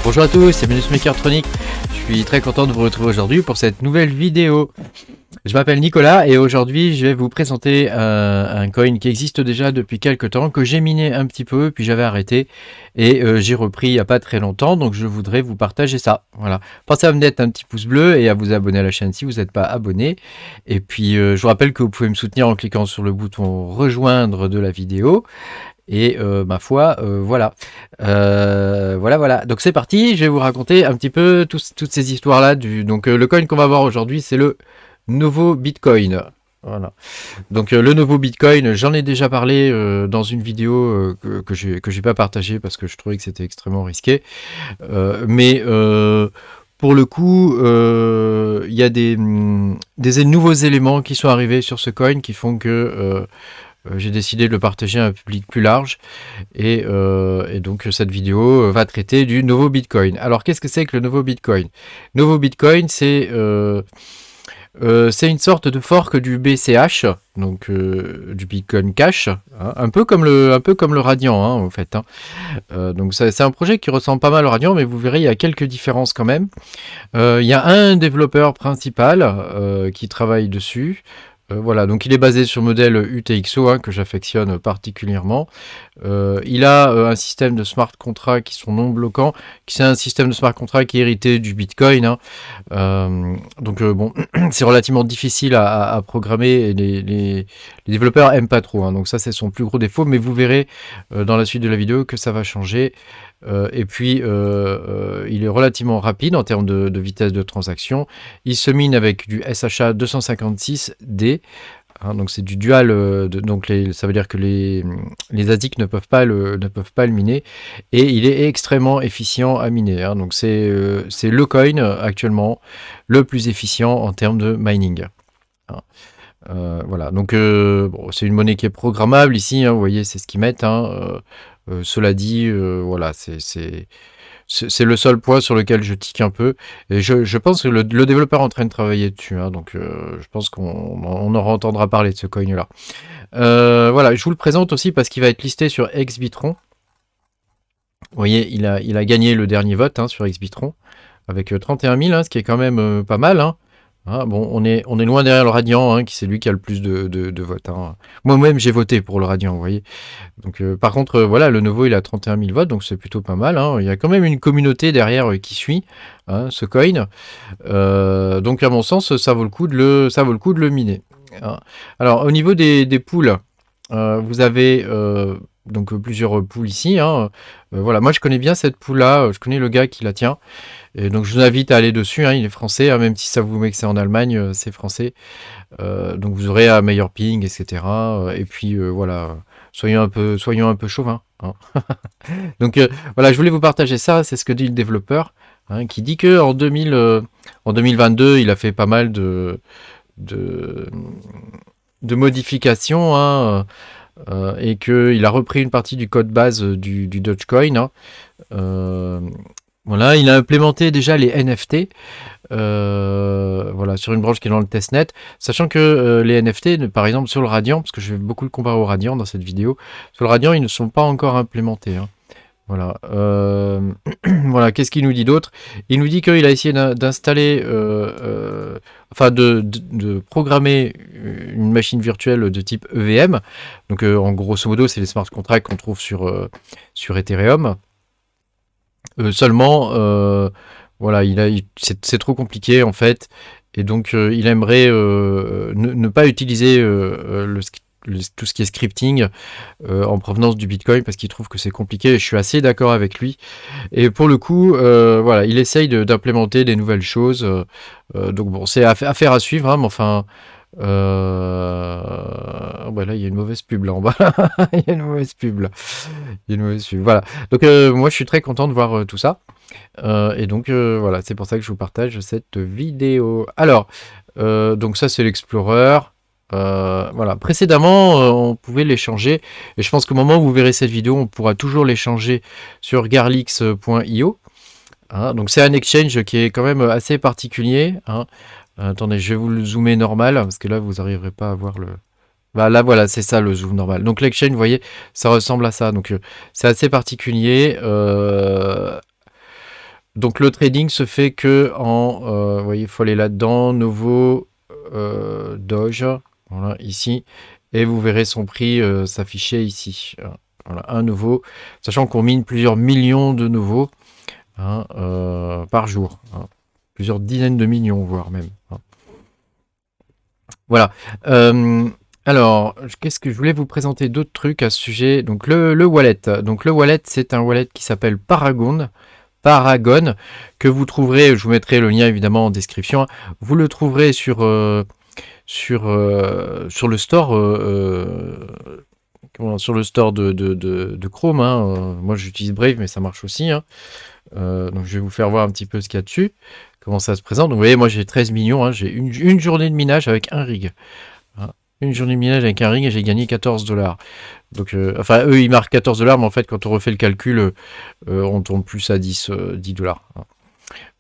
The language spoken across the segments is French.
Bonjour à tous, c'est Minus Mechatronic. Je suis très content de vous retrouver aujourd'hui pour cette nouvelle vidéo. Je m'appelle Nicolas et aujourd'hui je vais vous présenter un coin qui existe déjà depuis quelques temps, que j'ai miné un petit peu, puis j'avais arrêté et j'ai repris il n'y a pas très longtemps, donc je voudrais vous partager ça. Voilà. Pensez à me mettre un petit pouce bleu et à vous abonner à la chaîne si vous n'êtes pas abonné. Et puis je vous rappelle que vous pouvez me soutenir en cliquant sur le bouton rejoindre de la vidéo. Et ma foi, voilà. Voilà. Donc c'est parti, je vais vous raconter un petit peu toutes ces histoires-là. Donc le coin qu'on va voir aujourd'hui, c'est le Novo Bitcoin. Voilà. Donc le Novo Bitcoin, j'en ai déjà parlé dans une vidéo que j'ai pas partagée parce que je trouvais que c'était extrêmement risqué. Mais pour le coup, il y a des nouveaux éléments qui sont arrivés sur ce coin qui font que j'ai décidé de le partager à un public plus large et donc cette vidéo va traiter du Novo Bitcoin. Alors qu'est-ce que c'est que le Novo Bitcoin? Novo Bitcoin, c'est une sorte de fork du BCH, donc du Bitcoin Cash, hein, un peu comme le Radiant, hein, en fait. Hein. Donc c'est un projet qui ressemble pas mal au Radiant, mais vous verrez, il y a quelques différences quand même. Il y a un développeur principal qui travaille dessus. Voilà, donc il est basé sur le modèle UTXO hein, que j'affectionne particulièrement. Il a un système de smart contracts qui sont non bloquants, c'est un système de smart contracts qui est hérité du Bitcoin. Hein. Donc bon, c'est relativement difficile à programmer et les développeurs aiment pas trop. Hein, donc ça c'est son plus gros défaut, mais vous verrez dans la suite de la vidéo que ça va changer. Et puis il est relativement rapide en termes de vitesse de transaction. Il se mine avec du SHA 256D. Hein, donc c'est du dual, donc ça veut dire que les ASIC ne peuvent pas le miner. Et il est extrêmement efficient à miner. Hein, donc c'est le coin actuellement le plus efficient en termes de mining. Hein. Voilà, donc bon, c'est une monnaie qui est programmable ici, hein, vous voyez, c'est ce qu'ils mettent. Hein, cela dit, voilà, c'est le seul point sur lequel je tique un peu. Et je pense que le développeur est en train de travailler dessus. Hein, donc je pense qu'on en entendra parler de ce coin-là. Voilà, je vous le présente aussi parce qu'il va être listé sur Xbitron. Vous voyez, il a gagné le dernier vote hein, sur Xbitron avec 31 000, hein, ce qui est quand même pas mal. Hein. Ah, bon, on est loin derrière le Radiant, hein, c'est lui qui a le plus de votes. Hein. Moi-même, j'ai voté pour le Radiant, vous voyez. Donc, par contre, voilà, le Novo, il a 31 000 votes, donc c'est plutôt pas mal. Hein. Il y a quand même une communauté derrière qui suit hein, ce coin. Donc, à mon sens, ça vaut le coup de le miner. Hein. Alors, au niveau des pools, vous avez donc plusieurs pools ici. Hein. Voilà, moi, je connais bien cette pool-là. Je connais le gars qui la tient. Et donc je vous invite à aller dessus, hein, il est français, hein, même si ça vous met que c'est en Allemagne, c'est français. Donc vous aurez un meilleur ping, etc. Et puis voilà, soyons un peu chauvins. Hein. Donc voilà, je voulais vous partager ça, c'est ce que dit le développeur, hein, qui dit que en 2022, il a fait pas mal de modifications, hein, et qu'il a repris une partie du code base du Dogecoin. Hein. Voilà, il a implémenté déjà les NFT voilà, sur une branche qui est dans le testnet, sachant que les NFT, par exemple sur le Radiant, parce que je vais beaucoup le comparer au Radiant dans cette vidéo, sur le Radiant, ils ne sont pas encore implémentés. Hein. Voilà, voilà. Qu'est-ce qu'il nous dit d'autre? Il nous dit qu'il a essayé d'installer, enfin de programmer une machine virtuelle de type EVM. Donc en grosso modo, c'est les smart contracts qu'on trouve sur Ethereum. Seulement, voilà, c'est trop compliqué en fait, et donc il aimerait ne pas utiliser tout ce qui est scripting en provenance du Bitcoin parce qu'il trouve que c'est compliqué. Et je suis assez d'accord avec lui. Et pour le coup, voilà, il essaye d'implémenter des nouvelles choses. Donc bon, c'est affaire à suivre, hein, mais enfin. Bah là il y a une mauvaise pub là en bas. Il y a une mauvaise pub là. Il y a une mauvaise pub. Voilà. Donc moi je suis très content de voir tout ça. Et donc voilà, c'est pour ça que je vous partage cette vidéo. Alors, donc ça c'est l'Explorer. Voilà. Précédemment, on pouvait l'échanger. Et je pense qu'au moment où vous verrez cette vidéo, on pourra toujours l'échanger sur garlix.io. Hein, donc c'est un exchange qui est quand même assez particulier. Hein. Attendez, je vais vous le zoomer normal, parce que là, vous n'arriverez pas à voir le... Bah, là, voilà, c'est ça le zoom normal. Donc l'exchange, vous voyez, ça ressemble à ça. Donc c'est assez particulier. Donc le trading se fait que en, vous voyez, il faut aller là-dedans, nouveau Doge, voilà, ici, et vous verrez son prix s'afficher ici. Voilà, un nouveau, sachant qu'on mine plusieurs millions de nouveaux hein, par jour, hein. Plusieurs dizaines de millions, voire même. Hein. Voilà. Alors, qu'est-ce que je voulais vous présenter d'autres trucs à ce sujet? Donc le wallet. Donc le wallet, c'est un wallet qui s'appelle Paragon, que vous trouverez, je vous mettrai le lien évidemment en description, vous le trouverez sur le store sur le store de Chrome, hein. Moi j'utilise Brave mais ça marche aussi, hein. Donc je vais vous faire voir un petit peu ce qu'il y a dessus, comment ça se présente. Donc vous voyez, moi j'ai 13 millions, hein. J'ai une journée de minage avec un rig, hein. Une journée de minage avec un rig et j'ai gagné 14 $. Donc, enfin, eux, ils marquent 14 $, mais en fait, quand on refait le calcul, on tourne plus à 10 $. Hein.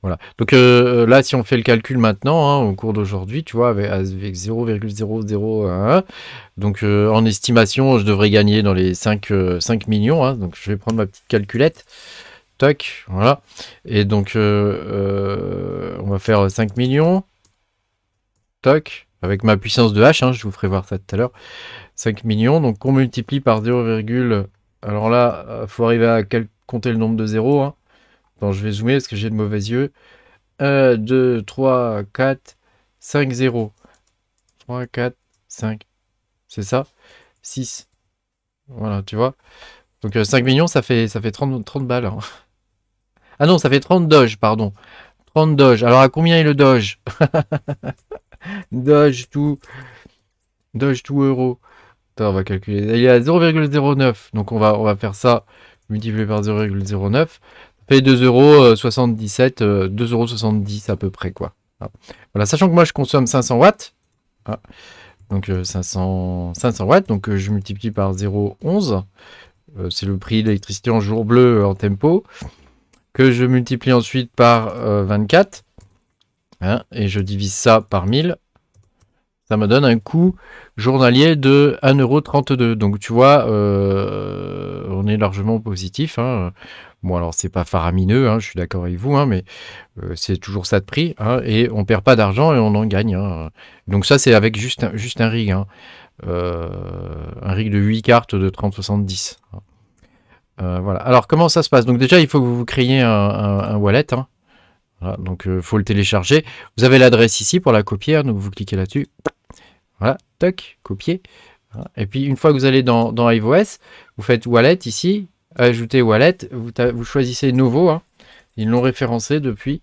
Voilà. Donc là, si on fait le calcul maintenant, hein, au cours d'aujourd'hui, tu vois, avec 0,0011, donc en estimation, je devrais gagner dans les 5 millions. Hein. Donc je vais prendre ma petite calculette. Toc, voilà. Et donc, on va faire 5 millions. Toc, avec ma puissance de H, hein, je vous ferai voir ça tout à l'heure. 5 millions, donc on multiplie par 0, alors là, il faut arriver à compter le nombre de zéros. Hein. Attends, je vais zoomer parce que j'ai de mauvais yeux. 1, 2, 3, 4, 5 0. 3, 4, 5. C'est ça 6. Voilà, tu vois. Donc 5 millions, ça fait 30 balles. Hein. Ah non, ça fait 30 doge, pardon. 30 doge. Alors à combien est le doge? Doge tout euro. Attends, on va calculer. Il est à 0,09. Donc on va faire ça multiplié par 0,09. Ça fait 2,77 €, 2,70 € à peu près, quoi. Voilà, sachant que moi je consomme 500 watts. Ah. Donc 500 watts. Donc je multiplie par 0,11. C'est le prix d'électricité en jour bleu en tempo. Que je multiplie ensuite par 24. Hein, et je divise ça par 1000. Ça me donne un coût journalier de 1,32 €. Donc tu vois, on est largement positif. Hein. Bon, alors c'est pas faramineux, hein, je suis d'accord avec vous, hein, mais c'est toujours ça de prix. Hein, et on perd pas d'argent et on en gagne. Hein. Donc ça, c'est avec juste un rig. Hein. Un rig de 8 cartes de 3070. Voilà. Alors comment ça se passe? Donc déjà, il faut que vous créiez un wallet. Hein. Voilà, donc il faut le télécharger. Vous avez l'adresse ici pour la copier. Hein, donc vous cliquez là-dessus. Voilà, toc, copier. Et puis une fois que vous allez dans iOS, vous faites wallet ici, ajouter wallet, vous choisissez nouveau, hein. Ils l'ont référencé depuis.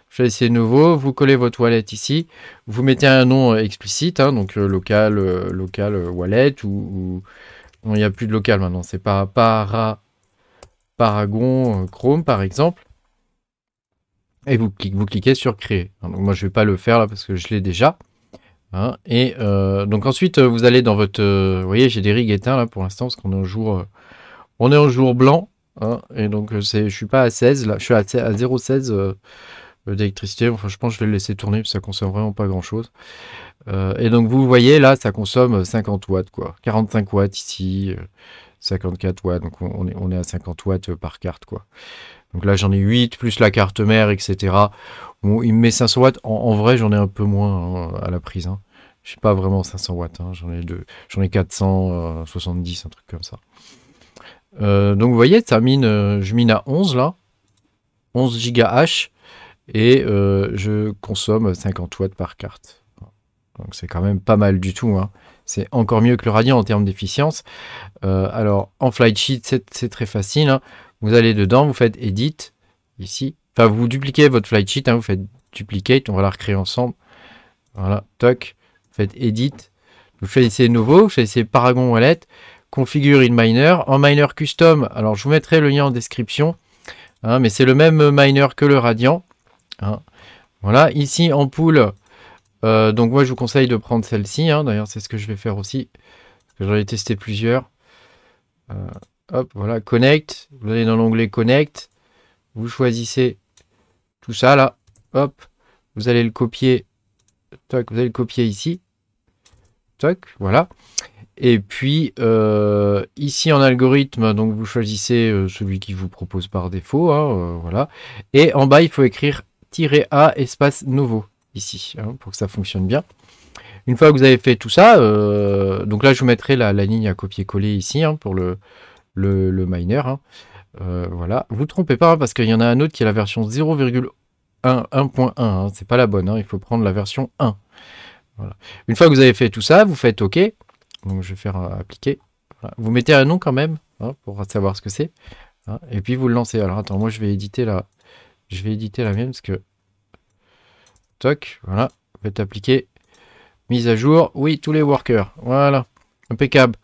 Vous choisissez nouveau, vous collez votre wallet ici, vous mettez un nom explicite, hein, donc local wallet ou non, il n'y a plus de local maintenant, c'est pas Paragon Chrome par exemple. Et vous cliquez sur créer. Donc moi je vais pas le faire là parce que je l'ai déjà. Hein, et donc ensuite vous allez dans votre vous voyez, j'ai des rigs éteints là pour l'instant parce qu'on est en jour blanc, hein, et donc je suis pas à 16 là, je suis à 0,16 d'électricité. Enfin je pense que je vais le laisser tourner parce que ça consomme vraiment pas grand chose, et donc vous voyez là ça consomme 50 watts quoi, 45 watts ici, 54 watts, donc on est à 50 watts par carte quoi. Donc là j'en ai 8 plus la carte mère, etc. Bon, il me met 500 watts. En vrai, j'en ai un peu moins, hein, à la prise. Hein. Je suis pas vraiment 500 watts. Hein. J'en ai 470, un truc comme ça. Donc vous voyez, ça mine, je mine à 11 là. 11 GH. Et je consomme 50 watts par carte. Donc c'est quand même pas mal du tout. Hein. C'est encore mieux que le Radiant en termes d'efficience. Alors en flight sheet, c'est très facile. Hein. Vous allez dedans, vous faites Edit, ici. Enfin, vous dupliquez votre flight sheet, hein, vous faites Duplicate, on va la recréer ensemble. Voilà, toc, vous faites Edit. Vous choisissez Nouveau, vous choisissez Paragon Wallet, Configure in Miner. En Miner Custom, alors je vous mettrai le lien en description, hein, mais c'est le même miner que le Radiant. Hein. Voilà, ici en pool, donc moi je vous conseille de prendre celle-ci, hein, d'ailleurs c'est ce que je vais faire aussi, parce que j'en ai testé plusieurs. Hop, voilà, Connect, vous allez dans l'onglet Connect, vous choisissez tout ça là, hop, vous allez le copier, toc, vous allez le copier ici, toc, voilà. Et puis ici en algorithme, donc vous choisissez celui qui vous propose par défaut, hein, voilà. Et en bas, il faut écrire -a espace nouveau ici, hein, pour que ça fonctionne bien. Une fois que vous avez fait tout ça, donc là je vous mettrai la ligne à copier-coller ici, hein, pour le miner, hein. Voilà, vous ne trompez pas, hein, parce qu'il y en a un autre qui est la version 0,1.1, hein, c'est pas la bonne, hein, il faut prendre la version 1. Voilà. Une fois que vous avez fait tout ça, vous faites OK. Donc je vais faire appliquer. Voilà. Vous mettez un nom quand même, hein, pour savoir ce que c'est, hein, et puis vous le lancez. Alors attends, moi je vais éditer la mienne parce que toc, voilà, faites appliquer. Mise à jour, oui, tous les workers. Voilà, impeccable.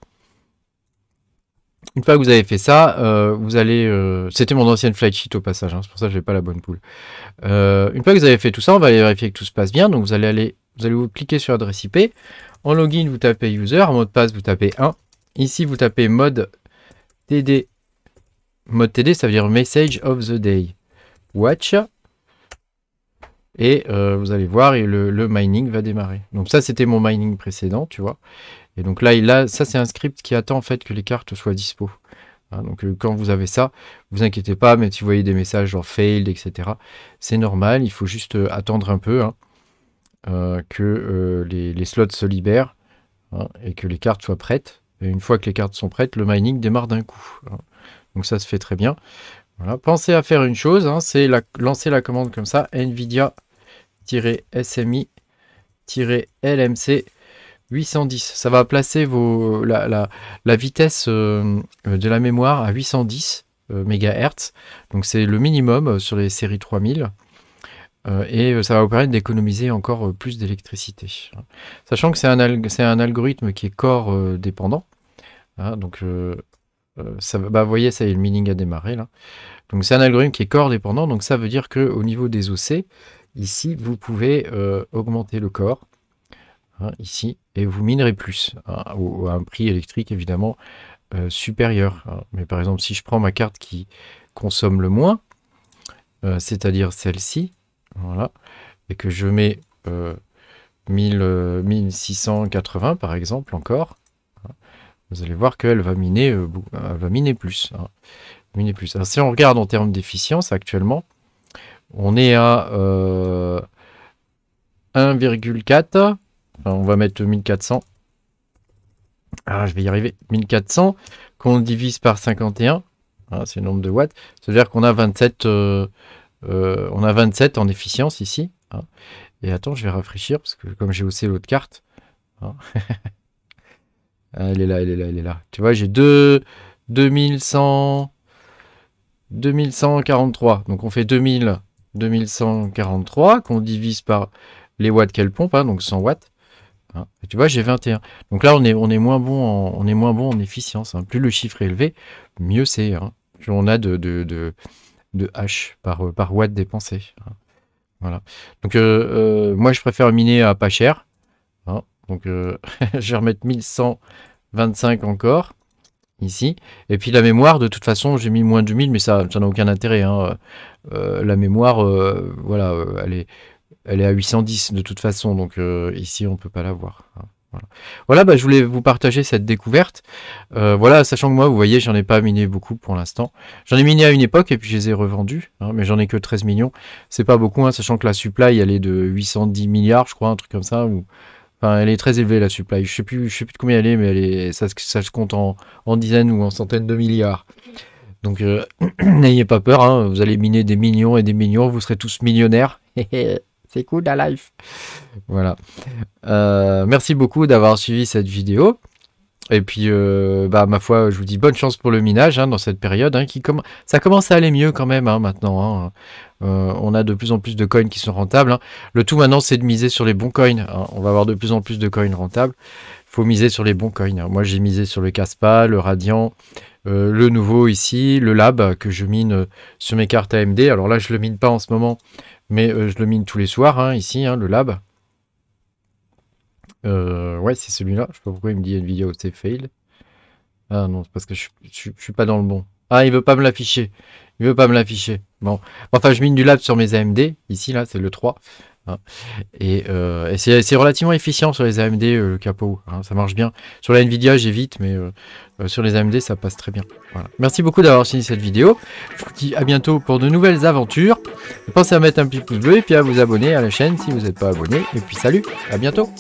Une fois que vous avez fait ça, vous allez... C'était mon ancienne flight sheet au passage, hein, c'est pour ça que je n'ai pas la bonne poule. Une fois que vous avez fait tout ça, on va aller vérifier que tout se passe bien. Donc vous allez vous cliquer sur adresse IP. En login, vous tapez user. En mot de passe, vous tapez 1. Ici, vous tapez mode TD. Mode TD, ça veut dire Message of the Day. Watch. Et vous allez voir, et le mining va démarrer. Donc ça, c'était mon mining précédent, tu vois. Et donc là, ça, c'est un script qui attend en fait que les cartes soient dispo. Hein, donc quand vous avez ça, vous inquiétez pas, même si vous voyez des messages genre failed, etc. C'est normal, il faut juste attendre un peu, hein, que les slots se libèrent, hein, et que les cartes soient prêtes. Et une fois que les cartes sont prêtes, le mining démarre d'un coup, hein. Donc ça se fait très bien. Voilà. Pensez à faire une chose, hein, c'est lancer la commande comme ça, NVIDIA-SMI-LMC 810. Ça va placer la vitesse de la mémoire à 810 MHz. Donc c'est le minimum sur les séries 3000. Et ça va vous permettre d'économiser encore plus d'électricité. Sachant que c'est un algorithme qui est core dépendant. Hein, donc ça, vous voyez, ça y est, le mining a démarré là. Donc c'est un algorithme qui est core dépendant. Donc ça veut dire qu'au niveau des OC, ici, vous pouvez augmenter le core. Hein, ici, et vous minerez plus, hein, à un prix électrique évidemment supérieur, hein. Mais par exemple, si je prends ma carte qui consomme le moins, c'est-à-dire celle-ci, voilà, et que je mets 1680 par exemple encore, hein, vous allez voir qu'elle va miner, plus, hein, miner plus. Alors, si on regarde en termes d'efficience actuellement, on est à 1,4. On va mettre 1400. Ah, je vais y arriver. 1400 qu'on divise par 51. Ah, c'est le nombre de watts. C'est-à-dire qu'on a 27, on a 27 en efficience ici, hein. Et attends, je vais rafraîchir parce que comme j'ai haussé l'autre carte, hein. Elle est là, elle est là, elle est là. Tu vois, j'ai 2143. Donc on fait 2143 qu'on divise par les watts qu'elle pompe, hein, donc 100 watts. Hein. Et tu vois, j'ai 21. Donc là, on est moins bon en efficience, hein. Plus le chiffre est élevé, mieux c'est, hein. Plus on a de H par watt dépensé, hein. Voilà. Donc moi, je préfère miner à pas cher, hein. Donc je vais remettre 1125 encore ici. Et puis la mémoire, de toute façon, j'ai mis moins de 1000, mais ça n'a aucun intérêt, hein. La mémoire, voilà, elle est à 810 de toute façon, donc ici on peut pas la voir, hein. Voilà, bah, je voulais vous partager cette découverte. Voilà, sachant que moi, vous voyez, j'en ai pas miné beaucoup pour l'instant. J'en ai miné à une époque et puis je les ai revendus, hein, mais j'en ai que 13 millions. C'est pas beaucoup, hein, sachant que la supply, elle est de 810 milliards, je crois, un truc comme ça. Enfin, elle est très élevée, la supply. Je sais plus de combien elle est, mais ça se compte en dizaines ou en centaines de milliards. Donc, n'ayez pas peur, hein, vous allez miner des millions et des millions, vous serez tous millionnaires. C'est cool la life. Voilà. Merci beaucoup d'avoir suivi cette vidéo. Et puis, bah, ma foi, je vous dis bonne chance pour le minage, hein, dans cette période, hein, ça commence à aller mieux quand même, hein, maintenant, hein. On a de plus en plus de coins qui sont rentables, hein. Le tout maintenant, c'est de miser sur les bons coins, hein. On va avoir de plus en plus de coins rentables. Il faut miser sur les bons coins, hein. Moi, j'ai misé sur le Kaspa, le Radiant, le nouveau ici, le Lab, que je mine sur mes cartes AMD. Alors là, je le mine pas en ce moment, mais je le mine tous les soirs, hein, ici, hein, le Lab. Ouais, c'est celui-là. Je sais pas pourquoi il me dit Nvidia OC fail. Ah non, c'est parce que je suis pas dans le bon. Ah, il veut pas me l'afficher. Il veut pas me l'afficher. Bon. Enfin, je mine du Lab sur mes AMD. Ici, là, c'est le 3. hein. Et c'est relativement efficient sur les AMD, le capot, hein, ça marche bien. Sur la Nvidia, j'évite, mais sur les AMD, ça passe très bien. Voilà. Merci beaucoup d'avoir suivi cette vidéo. Je vous dis à bientôt pour de nouvelles aventures. Pensez à mettre un petit pouce bleu et puis à vous abonner à la chaîne si vous n'êtes pas abonné. Et puis salut, à bientôt.